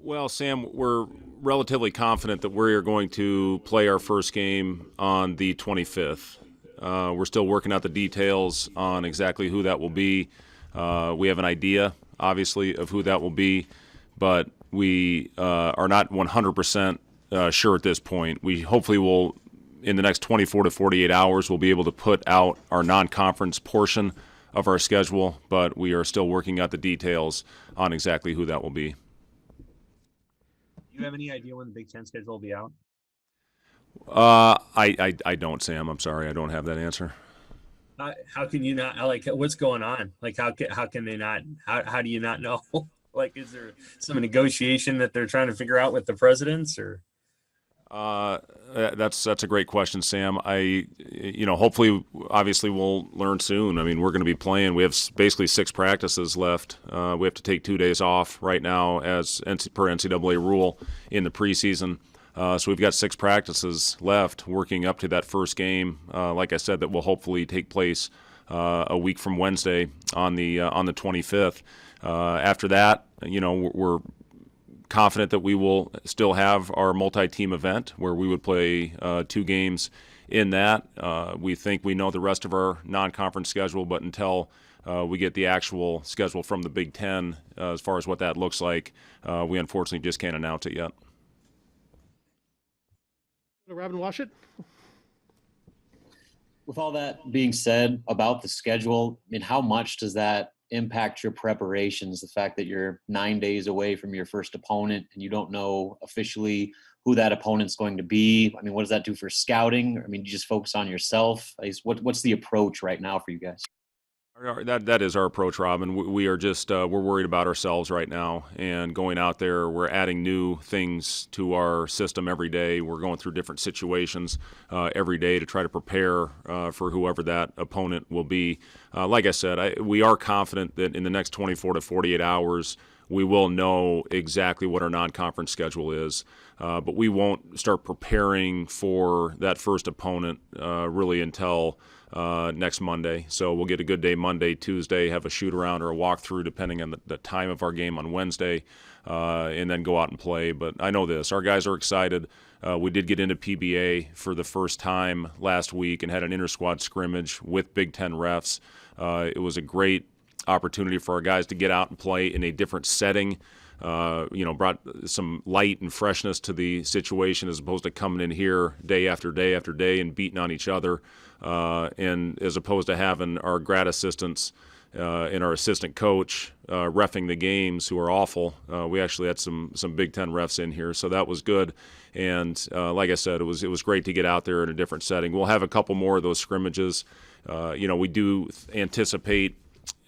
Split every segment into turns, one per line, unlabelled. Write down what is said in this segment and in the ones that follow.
Well, Sam, we're relatively confident that we are going to play our first game on the 25th. We're still working out the details on exactly who that will be. We have an idea, obviously, of who that will be, but we are not 100% sure at this point. We hopefully will, in the next 24 to 48 hours, we'll be able to put out our non-conference portion of our schedule, but we are still working out the details on exactly who that will be.
Do you have any idea when the Big Ten schedule will be out?
I don't, Sam. I'm sorry. I don't have that answer.
How can you not, like, what's going on? Like, how can they not, how do you not know? Like, is there some negotiation that they're trying to figure out with the presidents, or?
That's a great question, Sam. Hopefully, obviously, we'll learn soon. I mean, we're going to be playing. We have basically 6 practices left. We have to take 2 days off right now, as per NCAA rule, in the preseason. So we've got 6 practices left, working up to that first game. Like I said, that will hopefully take place a week from Wednesday on the 25th. After that, we're confident that we will still have our multi-team event where we would play 2 games in that. We think we know the rest of our non-conference schedule, but until we get the actual schedule from the Big Ten as far as what that looks like, we unfortunately just can't announce it yet.
Robin Washit.
With all that being said about the schedule, I mean, how much does that impact your preparations? The fact that you're 9 days away from your first opponent and you don't know officially who that opponent's going to be. I mean, what does that do for scouting? I mean, you just focus on yourself. What's the approach right now for you guys?
That is our approach, Robin. We are just we're worried about ourselves right now, and going out there, we're adding new things to our system every day. We're going through different situations every day to try to prepare for whoever that opponent will be. Like I said, we are confident that in the next 24 to 48 hours, we will know exactly what our non-conference schedule is. But we won't start preparing for that first opponent really until next Monday. So we'll get a good day Monday, Tuesday, have a shoot-around or a walkthrough depending on the time of our game on Wednesday, and then go out and play. But I know this. Our guys are excited. We did get into PBA for the first time last week and had an inter-squad scrimmage with Big Ten refs. It was a great opportunity for our guys to get out and play in a different setting. Brought some light and freshness to the situation as opposed to coming in here day after day after day and beating on each other. And as opposed to having our grad assistants and our assistant coach reffing the games, who are awful. We actually had some Big Ten refs in here, so that was good. And like I said, it was great to get out there in a different setting. We'll have a couple more of those scrimmages. We do anticipate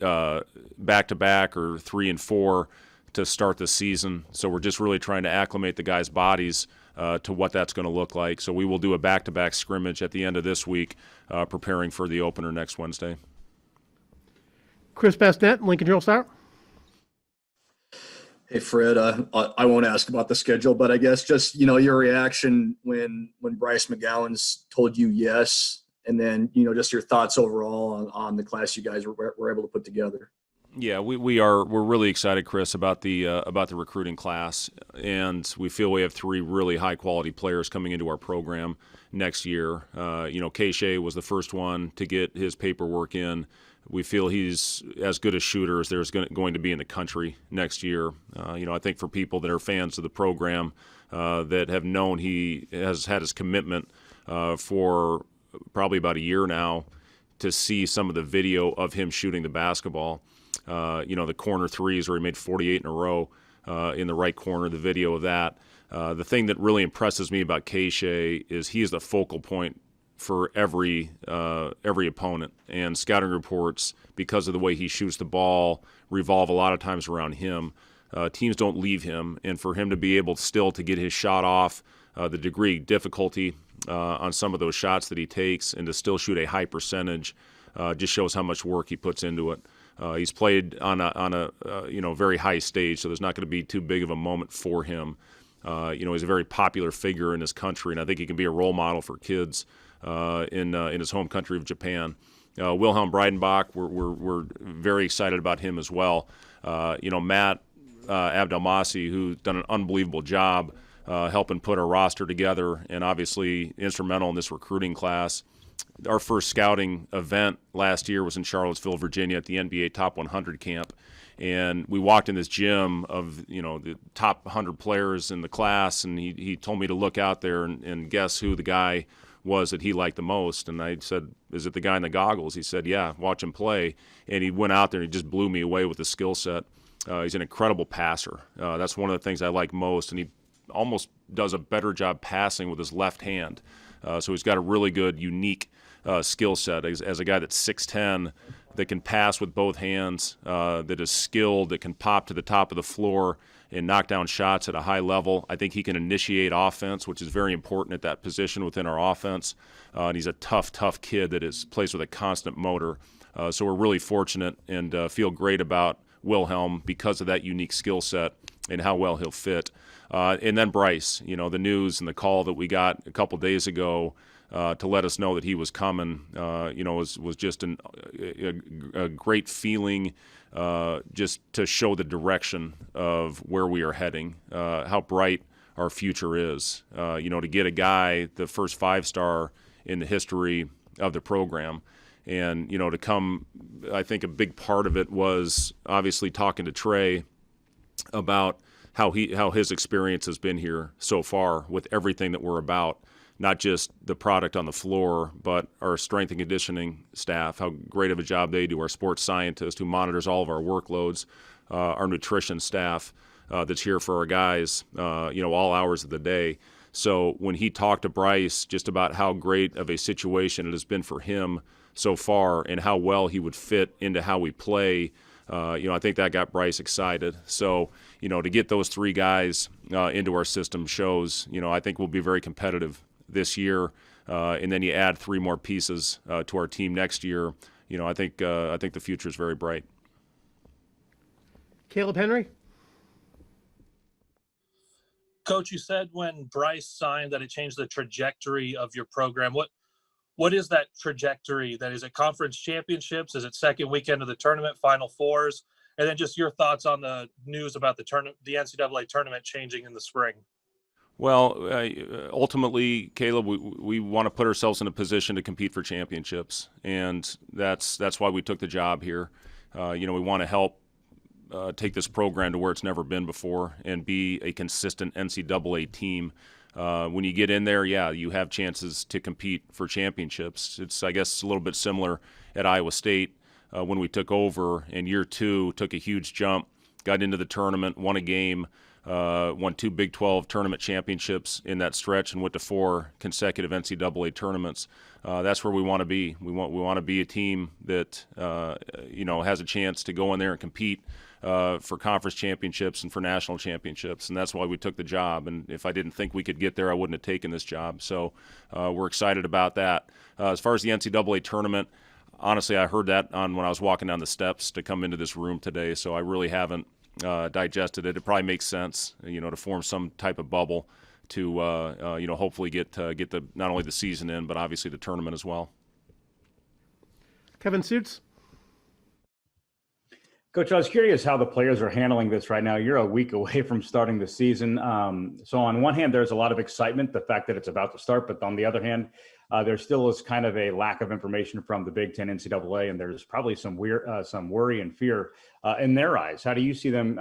back-to-back or 3 and 4 to start the season. So we're just really trying to acclimate the guys' bodies to what that's going to look like. So we will do a back-to-back scrimmage at the end of this week, preparing for the opener next Wednesday.
Chris Basnett, Lincoln Journal-Star.
Hey, Fred, I won't ask about the schedule, but I guess just, your reaction when Bryce McGowan's told you yes, and then, just your thoughts overall on the class you guys were able to put together.
Yeah, we're really excited, Chris, about the recruiting class, and we feel we have 3 really high quality players coming into our program next year. Keisha was the first one to get his paperwork in. We feel he's as good a shooter as there's going to be in the country next year. I think for people that are fans of the program that have known he has had his commitment for probably about a year now, to see some of the video of him shooting the basketball. The corner threes where he made 48 in a row in the right corner, the video of that. The thing that really impresses me about Keisha is he is the focal point for every opponent. And scouting reports, because of the way he shoots the ball, revolve a lot of times around him. Teams don't leave him, and for him to be able still to get his shot off, the degree of difficulty on some of those shots that he takes, and to still shoot a high percentage, just shows how much work he puts into it. He's played on a very high stage, so there's not going to be too big of a moment for him. He's a very popular figure in his country, and I think he can be a role model for kids in his home country of Japan. Wilhelm Breidenbach, we're very excited about him as well. Matt Abdelmassi, who's done an unbelievable job helping put our roster together and obviously instrumental in this recruiting class. Our first scouting event last year was in Charlottesville, Virginia, at the NBA Top 100 camp. And we walked in this gym of, the top 100 players in the class, and he told me to look out there and guess who the guy was that he liked the most. And I said, is it the guy in the goggles? He said, yeah, watch him play. And he went out there and he just blew me away with his skill set. He's an incredible passer. That's one of the things I like most. And he almost does a better job passing with his left hand. So he's got a really good, unique skill set as a guy that's 6'10", that can pass with both hands, that is skilled, that can pop to the top of the floor and knock down shots at a high level. I think he can initiate offense, which is very important at that position within our offense. And he's a tough kid that plays with a constant motor. So we're really fortunate and feel great about Wilhelm because of that unique skill set and how well he'll fit. And then Bryce, the news and the call that we got a couple days ago to let us know that he was coming, was just a great feeling, just to show the direction of where we are heading, how bright our future is. To get a guy, the first 5-star in the history of the program, and to come, I think a big part of it was obviously talking to Trey about how his experience has been here so far with everything that we're about. Not just the product on the floor, but our strength and conditioning staff, how great of a job they do, our sports scientist who monitors all of our workloads, our nutrition staff that's here for our guys, all hours of the day. So when he talked to Bryce just about how great of a situation it has been for him so far and how well he would fit into how we play, I think that got Bryce excited. So, to get those 3 guys into our system shows, I think we'll be very competitive this year, and then you add 3 more pieces to our team next year. I think the future is very bright.
Caleb Henry.
Coach, you said when Bryce signed that it changed the trajectory of your program. What is that trajectory? That is it conference championships? Is it second weekend of the tournament, Final Fours? And then just your thoughts on the news about the NCAA tournament changing in the spring.
Well, ultimately, Caleb, we want to put ourselves in a position to compete for championships, and that's why we took the job here. We want to help take this program to where it's never been before and be a consistent NCAA team. When you get in there, you have chances to compete for championships. It's, I guess, a little bit similar at Iowa State when we took over in year 2, took a huge jump, got into the tournament, won a game, won 2 Big 12 tournament championships in that stretch, and went to 4 consecutive NCAA tournaments. That's where we want to be. We want to be a team that has a chance to go in there and compete for conference championships and for national championships, and that's why we took the job. And if I didn't think we could get there, I wouldn't have taken this job. So we're excited about that. As far as the NCAA tournament, honestly, I heard that when I was walking down the steps to come into this room today, so I really haven't digested it. It probably makes sense, to form some type of bubble to, hopefully get the not only the season in, but obviously the tournament as well.
Kevin Suits.
Coach, I was curious how the players are handling this right now. You're a week away from starting the season. So on one hand, there's a lot of excitement, the fact that it's about to start, but on the other hand, there still is kind of a lack of information from the Big Ten NCAA, and there's probably some worry and fear in their eyes. How do you see them,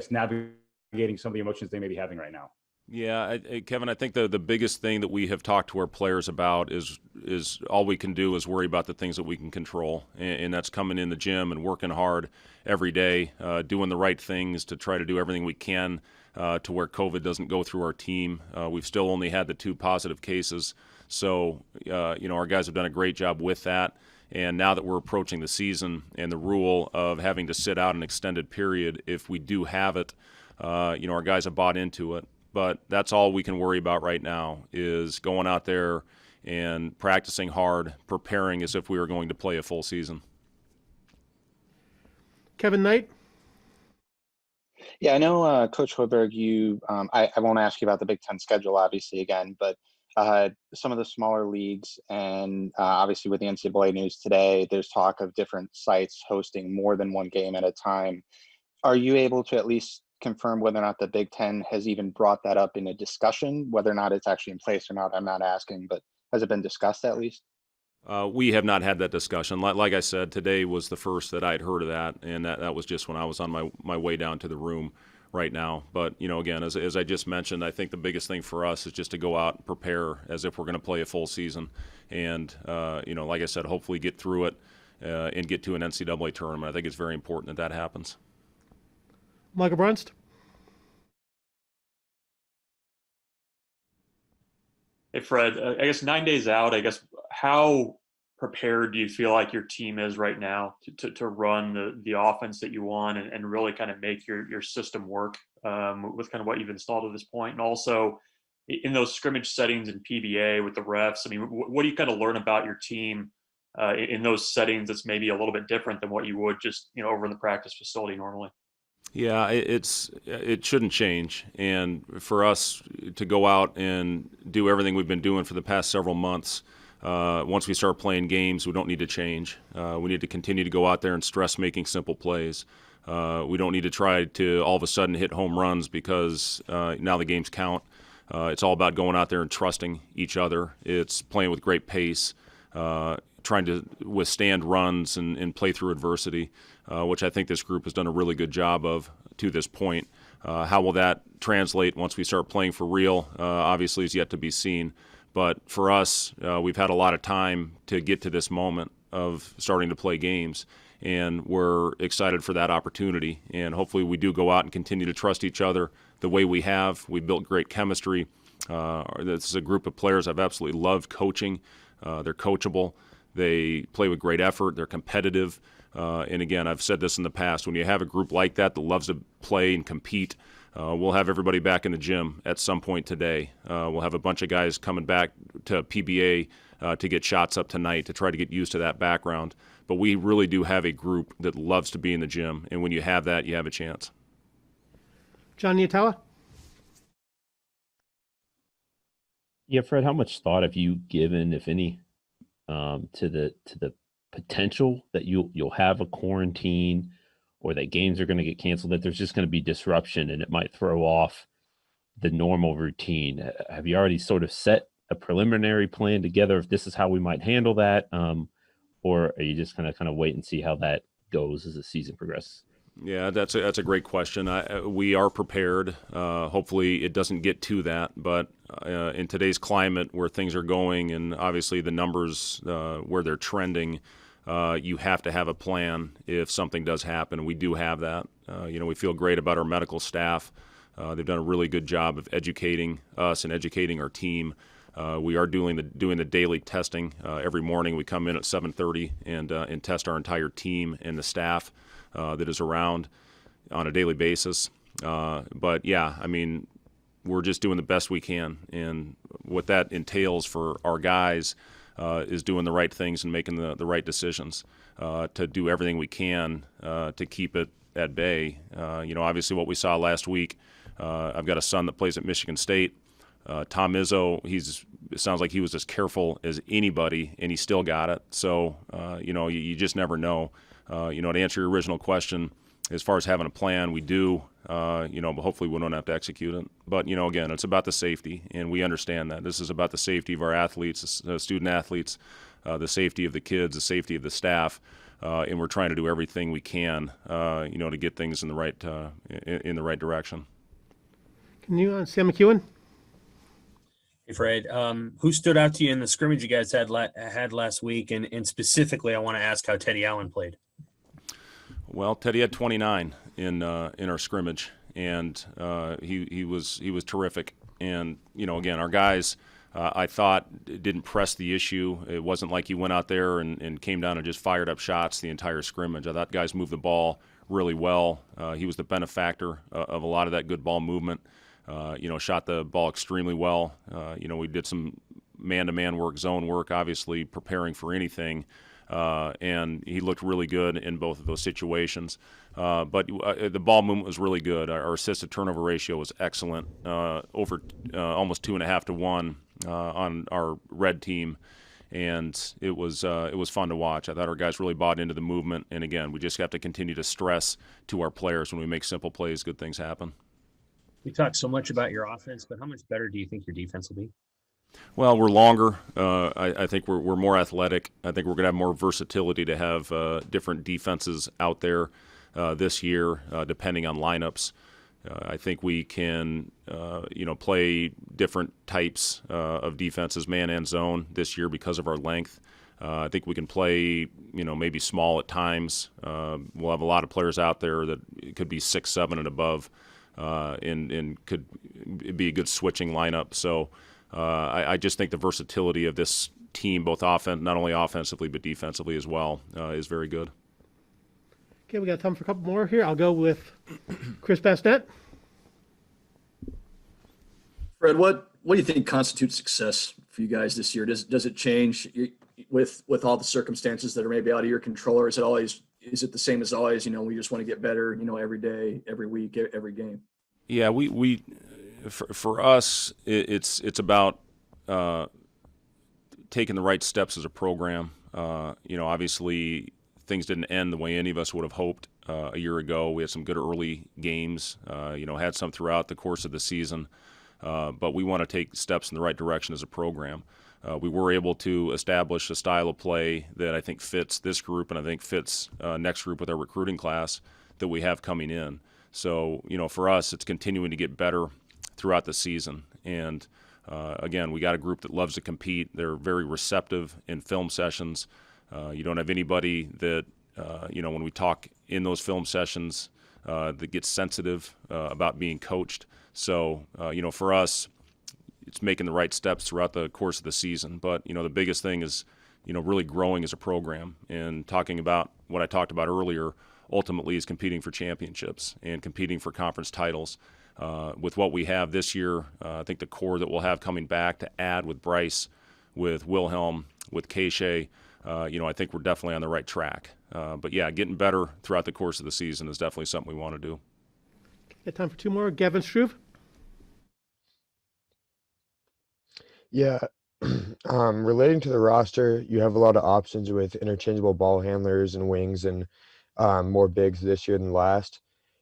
navigating some of the emotions they may be having right now?
Yeah, Kevin, I think the biggest thing that we have talked to our players about is all we can do is worry about the things that we can control, and that's coming in the gym and working hard every day, doing the right things to try to do everything we can to where COVID doesn't go through our team. We've still only had the 2 positive cases, so our guys have done a great job with that. And now that we're approaching the season and the rule of having to sit out an extended period if we do have it, our guys have bought into it. But that's all we can worry about right now is going out there and practicing hard, preparing as if we were going to play a full season.
Kevin Knight.
Yeah, I know, Coach Hoiberg, I won't ask you about the Big Ten schedule, obviously, again, but some of the smaller leagues and obviously with the NCAA news today, there's talk of different sites hosting more than one game at a time. Are you able to at least confirm whether or not the Big Ten has even brought that up in a discussion, whether or not it's actually in place or not. I'm not asking, but has it been discussed at least?
We have not had that discussion. Like I said, today was the first that I'd heard of that, and that was just when I was on my way down to the room right now. But, again, as I just mentioned, I think the biggest thing for us is just to go out and prepare as if we're going to play a full season. And, like I said, hopefully get through it and get to an NCAA tournament. I think it's very important that happens.
Michael Brunst.
Hey, Fred, I guess 9 days out, how prepared do you feel like your team is right now to run the offense that you want and really kind of make your system work with kind of what you've installed at this point? And also in those scrimmage settings in PBA with the refs, what do you kind of learn about your team in those settings that's maybe a little bit different than what you would just, over in the practice facility normally?
Yeah, it shouldn't change. And for us to go out and do everything we've been doing for the past several months, once we start playing games, we don't need to change. We need to continue to go out there and stress making simple plays. We don't need to try to all of a sudden hit home runs because now the games count. It's all about going out there and trusting each other. It's playing with great pace, trying to withstand runs and play through adversity, which I think this group has done a really good job of to this point. How will that translate once we start playing for real? Obviously, is yet to be seen. But for us, we've had a lot of time to get to this moment of starting to play games, and we're excited for that opportunity. And hopefully we do go out and continue to trust each other the way we have. We've built great chemistry. This is a group of players I've absolutely loved coaching. They're coachable. They play with great effort. They're competitive. And again, I've said this in the past, when you have a group like that loves to play and compete, we'll have everybody back in the gym at some point today. We'll have a bunch of guys coming back to PBA to get shots up tonight to try to get used to that background. But we really do have a group that loves to be in the gym. And when you have that, you have a chance.
John Niatawa.
Yeah, Fred, how much thought have you given, if any, to the potential that you'll have a quarantine or that games are going to get canceled, that there's just going to be disruption and it might throw off the normal routine? Have you already sort of set a preliminary plan together if this is how we might handle that? Or are you just going to kind of wait and see how that goes as the season progresses?
Yeah, that's a great question. We are prepared. Hopefully it doesn't get to that, but in today's climate where things are going and obviously the numbers where they're trending, you have to have a plan if something does happen. We do have that. We feel great about our medical staff. They've done a really good job of educating us and educating our team. We are doing the daily testing every morning. We come in at 7:30 and test our entire team and the staff that is around on a daily basis. But yeah, we're just doing the best we can, and what that entails for our guys is doing the right things and making the right decisions to do everything we can to keep it at bay. Obviously what we saw last week, I've got a son that plays at Michigan State. Tom Izzo, it sounds like he was as careful as anybody, and he still got it. So, you just never know. To answer your original question, as far as having a plan, we do, but hopefully we don't have to execute it. But, again, it's about the safety, and we understand that. This is about the safety of our athletes, student athletes, the safety of the kids, the safety of the staff, and we're trying to do everything we can, to get things in the right direction.
Can you, Sam McEwen?
Hey, Fred, who stood out to you in the scrimmage you guys had last week? And specifically, I want to ask how Teddy Allen played.
Well, Teddy had 29 in our scrimmage, and he was terrific. And again, our guys, I thought, didn't press the issue. It wasn't like he went out there and came down and just fired up shots the entire scrimmage. I thought guys moved the ball really well. He was the benefactor of a lot of that good ball movement. Shot the ball extremely well. We did some man-to-man work, zone work, obviously preparing for anything, and he looked really good in both of those situations. But the ball movement was really good. Our assisted turnover ratio was excellent, over almost 2.5 to 1 on our red team. and it was fun to watch. I thought our guys really bought into the movement, and again, we just have to continue to stress to our players when we make simple plays, good things happen.
We talk so much about your offense, but how much better do you think your defense will be?
Well, we're longer. I think we're more athletic. I think we're going to have more versatility to have different defenses out there this year, depending on lineups. I think we can, play different types of defenses, man and zone, this year because of our length. I think we can play, maybe small at times. We'll have a lot of players out there that could be 6'7" and above, and could be a good switching lineup. So I just think the versatility of this team, both not only offensively but defensively as well, is very good.
Okay, we got time for a couple more here. I'll go with Chris Basnett.
Fred, what do you think constitutes success for you guys this year? Does it change with all the circumstances that are maybe out of your control, or is it the same as always? We just want to get better, every day, every week, every game.
Yeah, we for us, it's about taking the right steps as a program. Obviously things didn't end the way any of us would have hoped a year ago. We had some good early games, had some throughout the course of the season, but we want to take steps in the right direction as a program. We were able to establish a style of play that I think fits this group and I think fits next group with our recruiting class that we have coming in. So, for us, it's continuing to get better throughout the season. And again, we got a group that loves to compete. They're very receptive in film sessions. You don't have anybody that, when we talk in those film sessions, that gets sensitive about being coached. So, for us, it's making the right steps throughout the course of the season. But, the biggest thing is, really growing as a program and talking about what I talked about earlier, ultimately is competing for championships and competing for conference titles. With what we have this year, I think the core that we'll have coming back to add with Bryce, with Wilhelm, with Keisha, I think we're definitely on the right track. But yeah, getting better throughout the course of the season is definitely something we want to do.
Got time for two more. Gavin Struve.
Yeah. Relating to the roster, you have a lot of options with interchangeable ball handlers and wings and more bigs this year than last.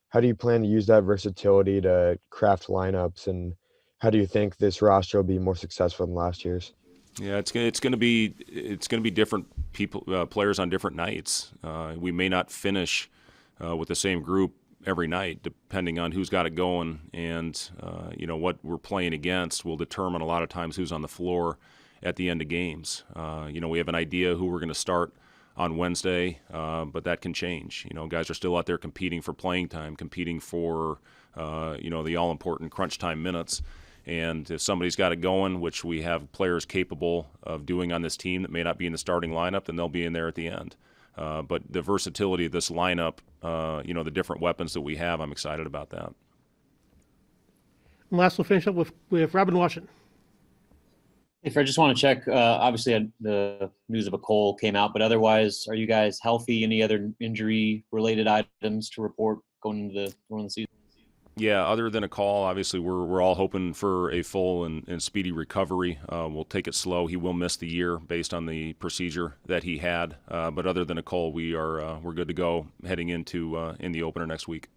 How do you plan to use that versatility to craft lineups, and how do you think this roster will be more successful than last year's?
Yeah, it's going to be different players on different nights. We may not finish with the same group every night, depending on who's got it going, and what we're playing against will determine a lot of times who's on the floor at the end of games. We have an idea who we're going to start on Wednesday, but that can change. Guys are still out there competing for playing time, competing for the all-important crunch time minutes. And if somebody's got it going, which we have players capable of doing on this team that may not be in the starting lineup, then they'll be in there at the end. But the versatility of this lineup, the different weapons that we have, I'm excited about that.
And last, we'll finish up with Robin Washington.
Hey, Fred, just want to check. Obviously, the news of a cold came out, but otherwise, are you guys healthy? Any other injury-related items to report going into the season?
Yeah, other than a call, obviously we're all hoping for a full and speedy recovery. We'll take it slow. He will miss the year based on the procedure that he had. But other than a call, we're good to go heading into in the opener next week.